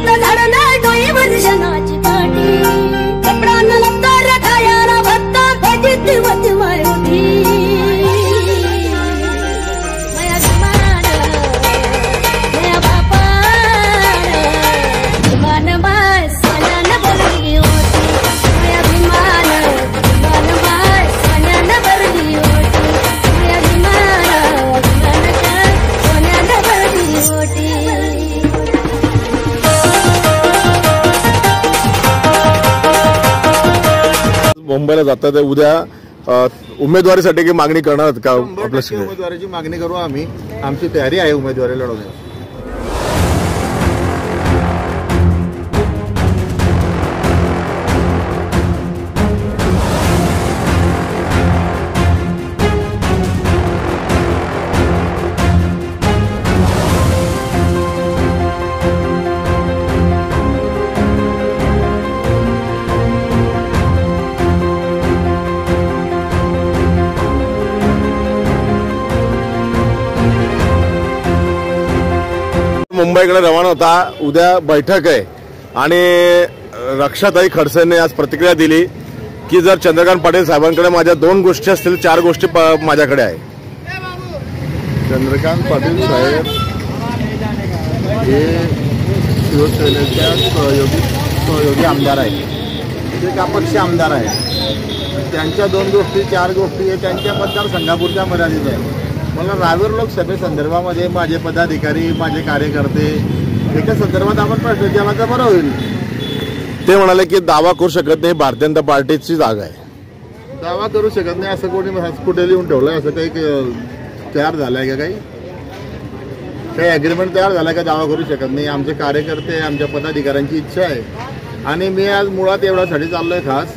फक्त झाडाला डोई वर्षणाची काठी कपडानं लत्तर खायाला भत्ता भजीत वती मारुती माया विमान माया बापा विमान बाय सोन्यानं भरली होती माया विमान बाय सोन्यानं भरली होती माया विमान सोन्यानं भरली होती। मुंबईला जातात उद्या उमेदवारीसाठी की मागणी करणार का? आपल्या उमेदवारीची मागणी करू आम्ही, आमची तयारी आहे उमेदवारी लढवण्याची। मुंबईकडे रवाना होता, उद्या बैठक आहे आणि रक्षाताई खडसेंनी आज प्रतिक्रिया दिली की जर चंद्रकांत पाटील साहेबांकडे माझ्या 2 गोष्टी असतील 4 गोष्टी माझ्याकडे आहे। चंद्रकांत पाटील साहेब हे शिवसेनेच्या सहयोगी आमदार आहेत, ते अपक्ष आमदार आहेत। त्यांच्या 2 गोष्टी 4 गोष्टी हे त्यांच्या मतदारसंघापुरत्या मर्यादित आहे। मला रावेर लोकसभेसंदर्भामध्ये माझे पदाधिकारी माझे कार्यकर्ते एका संदर्भात आपण प्रश्न केला तर बरं होईल। ते म्हणाले की दावा करू शकत नाही, भारतीय जनता पार्टीची जागा आहे। दावा करू शकत नाही असं कोणी कुठे लिहून ठेवलंय? असं काही तयार झालंय का? काही ॲग्रीमेंट तयार झालाय का दावा करू शकत नाही? आमचे कार्यकर्ते आमच्या पदाधिकाऱ्यांची इच्छा आहे आणि मी आज मुळात एवढ्यासाठी चाललोय, खास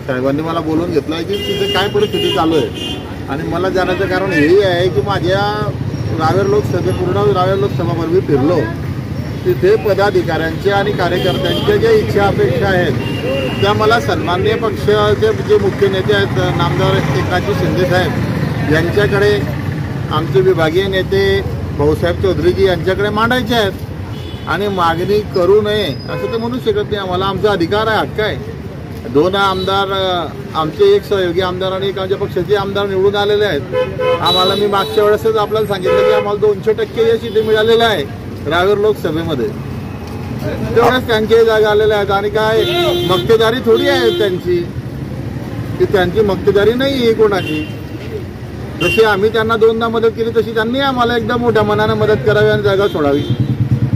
साहेबांनी मला बोलून घेतलं की तिथे काय परिस्थिती चालू आहे आणि मला जाण्याचं कारण हेही आहे की माझ्या रावेर पूर्ण रावेर लोकसभावर मी फिरलो, तिथे पदाधिकाऱ्यांच्या आणि कार्यकर्त्यांच्या ज्या इच्छा अपेक्षा आहेत त्या मला सन्माननीय पक्षाचे जे मुख्य नेते आहेत नामदार एकनाथ शिंदे साहेब यांच्याकडे, आमचे विभागीय नेते भाऊसाहेब चौधरीजी यांच्याकडे मांडायचे आहेत आणि मागणी करू नये असं ते म्हणू शकत नाही। आम्हाला आमचा अधिकार आहे, हक्क आहे। 2 आमदार आमचे, एक सहयोगी आमदार आणि एक आमच्या पक्षाचे आमदार निवडून आलेले आहेत। आम्हाला मी मागच्या वेळेसच आपल्याला सांगितलं की आम्हाला 200% यश इथे मिळालेलं आहे रावेर लोकसभेमध्ये, तेवढ्याच त्यांच्याही जागा आलेल्या आहेत आणि काय मक्तेदारी थोडी आहे त्यांची, की त्यांची मक्तेदारी नाही आहे कोणाची। जशी आम्ही त्यांना 2दा मदत केली तशी त्यांनी आम्हाला एकदा मोठ्या मनाने मदत करावी आणि जागा सोडावी।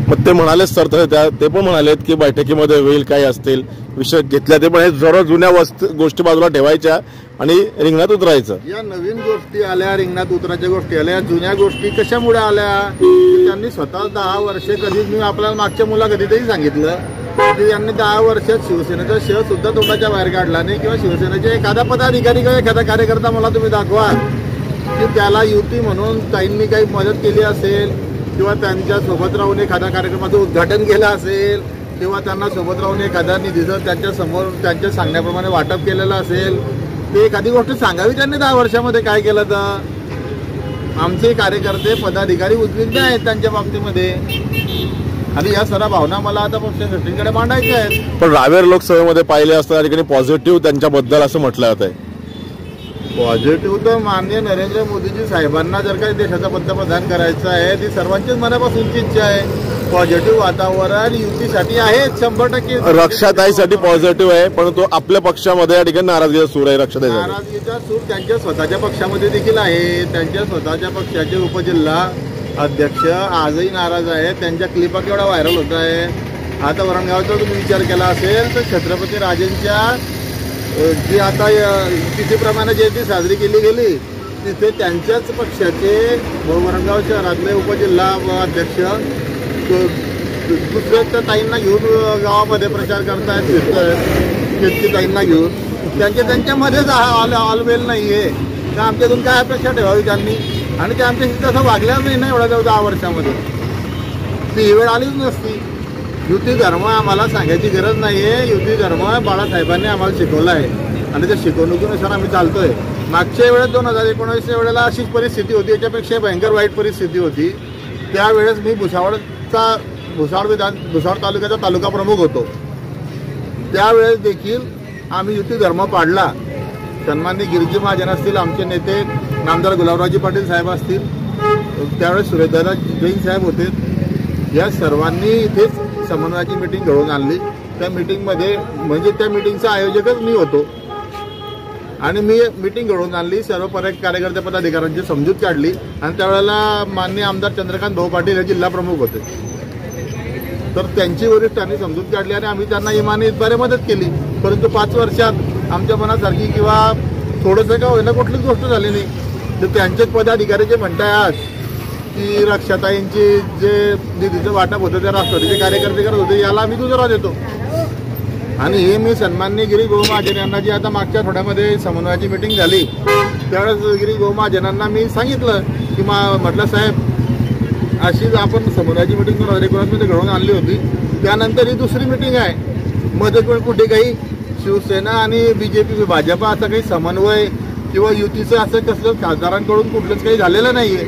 मग ते म्हणालेच सर, ते पण म्हणालेत की बैठकीमध्ये होईल काही असतील विषय घेतल्या, ते पण हे जरा जुन्या गोष्टी बाजूला ठेवायच्या आणि रिंगणात उतरायचं। या नवीन गोष्टी आल्या, रिंगणात उतरायच्या गोष्टी आल्या, जुन्या गोष्टी कशामुळे आल्या? त्यांनी स्वतः 10 वर्षे, कधीच मी आपल्याला मागच्या मुलाखतीतही सांगितलं की त्यांनी 10 वर्षात शिवसेनेचा शह सुद्धा तोंडाच्या बाहेर काढला नाही किंवा शिवसेनेचे एखादा पदाधिकारी किंवा एखादा कार्यकर्ता मला तुम्ही दाखवा की त्याला युती म्हणून ताईंनी काही मदत केली असेल किंवा त्यांच्या सोबत राहून एखाद्या कार्यक्रमाचं उद्घाटन केलं असेल किंवा त्यांना सोबत राहून एखाद्या निधीचं त्यांच्या समोर त्यांच्या सांगण्याप्रमाणे वाटप केलेलं असेल, ते एखादी गोष्ट सांगावी त्यांनी 10 वर्षामध्ये काय केलं तर। आमचे कार्यकर्ते पदाधिकारी उद्विग्न आहेत त्यांच्या बाबतीमध्ये आणि या सर्व भावना मला आता पक्षाकडे मांडायच्या आहेत। पण रावेर लोकसभेमध्ये पाहिले असता या ठिकाणी पॉझिटिव्ह त्यांच्याबद्दल असं म्हटलं जात आहे। पॉझिटिव्ह तर माननीय नरेंद्र मोदीजी साहेबांना जर काही देशाचा पंतप्रधान करायचं आहे ती सर्वांचीच मनापासूनची इच्छा आहे। पॉझिटिव्ह वातावरण युतीसाठी आहे 100%। रक्षाताईसाठी पॉझिटिव्ह आहे, परंतु आपल्या पक्षामध्ये या ठिकाणी नाराजगीचा सूर आहे। नाराजगीचा सूर त्यांच्या स्वतःच्या पक्षामध्ये देखील आहे। त्यांच्या स्वतःच्या पक्षाचे उपजिल्हा अध्यक्ष आजही नाराज आहेत, त्यांच्या क्लिपा केवढा व्हायरल होत आहे। आता वरणगावचा तुम्ही विचार केला असेल तर छत्रपती राजेंच्या जी आता तिथीप्रमाणे जयंती साजरी केली गेली तिथे त्यांच्याच पक्षाचे वरणगाव शहरातले उपजिल्हा अध्यक्ष दुसऱ्या ताईंना घेऊन गावामध्ये प्रचार करतायत, फिरतायत ताईंना घेऊन, त्यांच्यामध्येच ऑलवेल नाही आहे तर आमच्यातून काय अपेक्षा ठेवावी त्यांनी? आणि ते आमच्याशी तसं वागल्याच नाही ना एवढ्या 10 वर्षामध्ये, ती ही वेळ आलीच नसती। युती धर्म आम्हाला सांगायची गरज नाही आहे, युती धर्म बाळासाहेबांनी आम्हाला शिकवला आहे आणि त्या शिकवणुकीनुसार आम्ही चालतोय। मागच्या वेळेस 2019 वेळेला अशीच परिस्थिती होती, याच्यापेक्षा भयंकर वाईट परिस्थिती होती। त्यावेळेस मी भुसावळचा भुसावळ तालुक्याचा तालुका प्रमुख होतो. त्यावेळेस देखील आम्ही युती धर्म पाडला. सन्माननीय गिरिजी महाजन असतील, आमचे नेते नामदार गुलाबरावजी पाटील साहेब असतील, त्यावेळेस सुरेशदादा जैन साहेब होते. या सर्वांनी इथेच समन्वयाची मीटिंग घडवून आणली. त्या मीटिंगमध्ये म्हणजे त्या मीटिंगचा आयोजकच मी होतो आणि मी मीटिंग घडवून आणली. सर्व कार्यकर्ते पदाधिकाऱ्यांची समजूत काढली आणि त्यावेळेला माननीय आमदार चंद्रकांत भाऊ पाटील हे जिल्हा प्रमुख होते. तर त्यांची वरिष्ठांनी समजूत काढली आणि आम्ही त्यांना इमानी इतबारे मदत केली. परंतु 5 वर्षात आमच्या मनासारखी किंवा थोडंसं का होईना कुठलीच गोष्ट झाली नाही. तर त्यांचेच पदाधिकारी जे म्हणताय की रक्षाताईंची जे निधीचं वाटप होतं ते राष्ट्रवादीचे कार्यकर्ते करत होते, याला आम्ही दुजोरा देतो. आणि हे मी सन्माननीय गिरीश भाऊ महाजन यांना जी आता मागच्या आठवड्यामध्ये समन्वयाची मीटिंग झाली त्यावेळेस गिरीश भाऊ महाजनांना मी सांगितलं की म्हटलं साहेब अशीच आपण समन्वयाची मीटिंग 2019 घडवून आणली होती. त्यानंतर ही दुसरी मीटिंग आहे. मध्ये पण कुठे काही शिवसेना आणि बीजेपी भाजपा असं काही समन्वय किंवा युतीचं असं कसलं खासदारांकडून कुठलंच काही झालेलं नाहीये.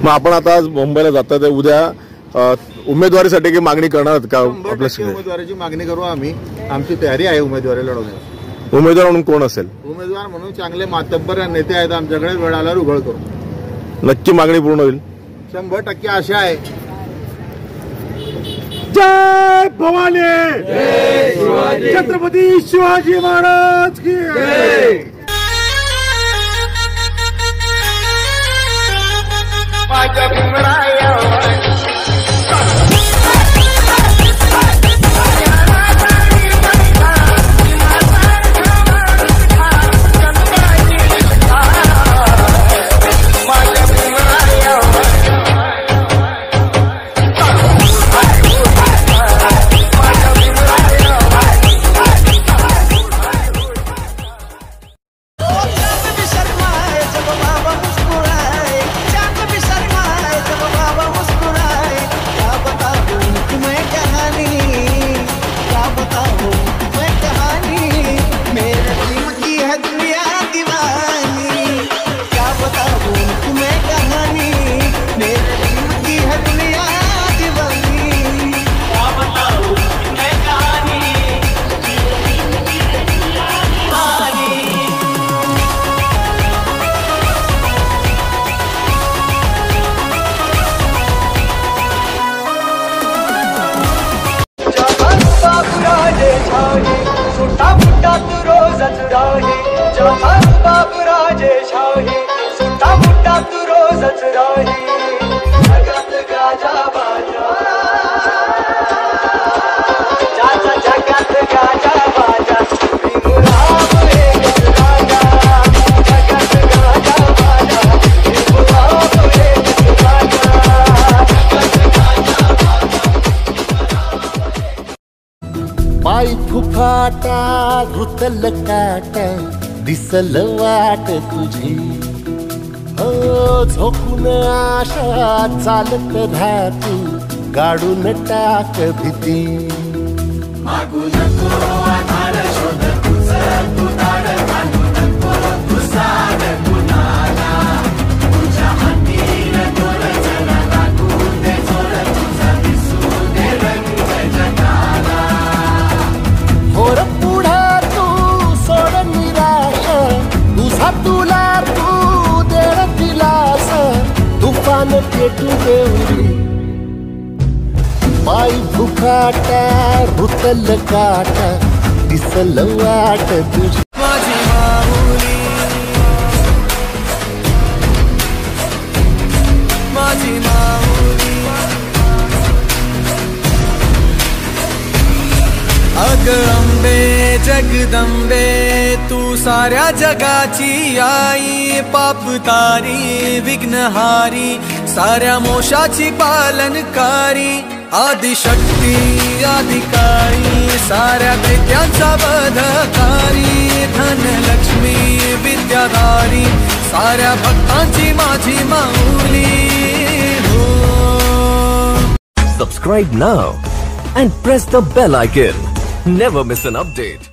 मग आपण आता मुंबईला जातात, उद्या उमेदवारीसाठी काही मागणी करणार का? आपल्या उमेदवारीची मागणी करू आम्ही. आमची तयारी आहे उमेदवारी लढवण्याची. उमेदवार म्हणून कोण असेल? उमेदवार म्हणून चांगले मातब्बर नेते आहेत आमच्याकडे. वेळ आल्यावर उघड करू. नक्की मागणी पूर्ण होईल? 100% आशा आहे. जय भवानी, छत्रपती शिवाजी महाराज की जय. पाय फुफाटा रुतल काटा दिसल वाट तुझी, हो झोकून आशा चालत राहती गाडून टाक भीती. मागू नको आधार शोध तुझं तू दाड घालू नको तुझा गुन्हाला तुझ्या हातीन तोर जरा लागू दे जोर तुझा दिसू दे रंग जगाला. होर पुढे तू सोड निराश तुझा तुला तू देर दिलास तुफान पेटू देऊरी. पाय फुफाटा रुतल काटा दिसल वाट तुझी. माझी माऊली माझी माऊली अग अंबे जगदंबे तू साऱ्या जगाची आई, पाप तारी विघ्नहारी साऱ्या मोशाची पालनकारी, आदिशक्ती अधिकारी साऱ्या दैत्यांचा वधकारी, धनलक्ष्मी विद्याधारी साऱ्या भक्तांची माझी माऊली. Subscribe now and press the bell icon. Never miss an update.